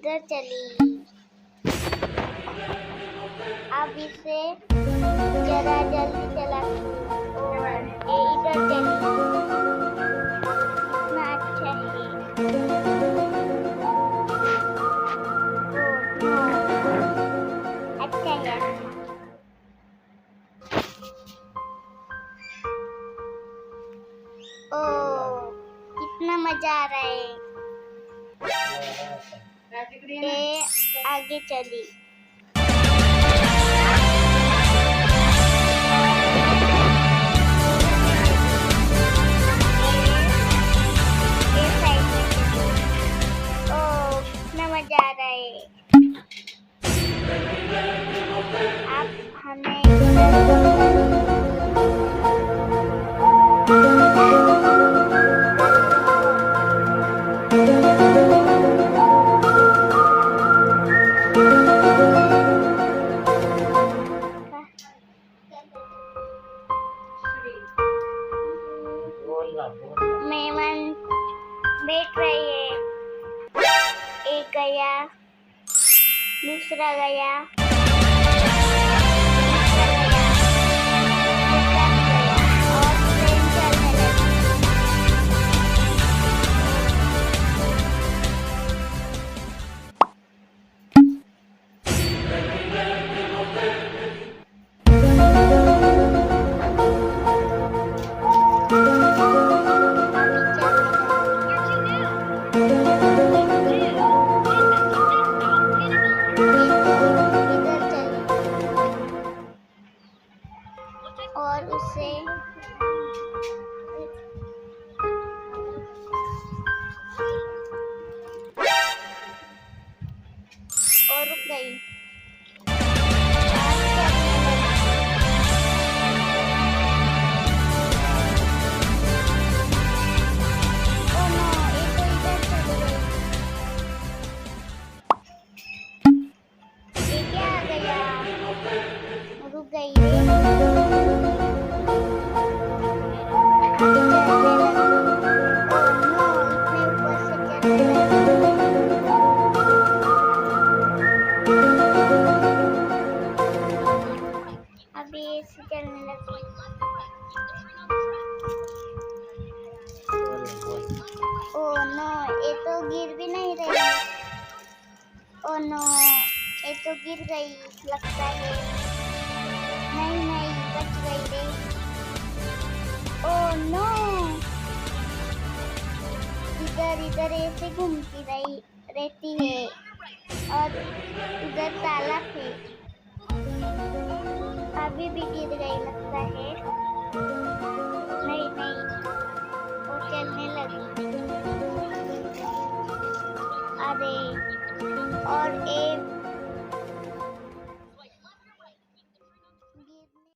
इधर चली। अब इसे जरा जल्दी चला और ये इधर चली। कितना अच्छा है। अच्छा है। ओ कितना मजा आ रहा है। ये आगे चली। ओ कितना मजा आ रहा है। अब हमें मेहमान बैठ रही है। एक गया, दूसरा गया, और ट्रेन चलने लगी। और उसे और रुक गई। ये क्या आ गया? रुक गई। अभी ऐसे चलने लगी। ओह नो, ये तो गिर भी नहीं रही। ओह नो, ये तो गिर गई लगता है। नहीं नहीं, बच गई रे। ओह नो, इधर इधर ऐसे घूमती रहती है और उधर तालाब है। अभी भी गिर गई लगता है। नहीं नहीं, वो चलने लगी। अरे और एक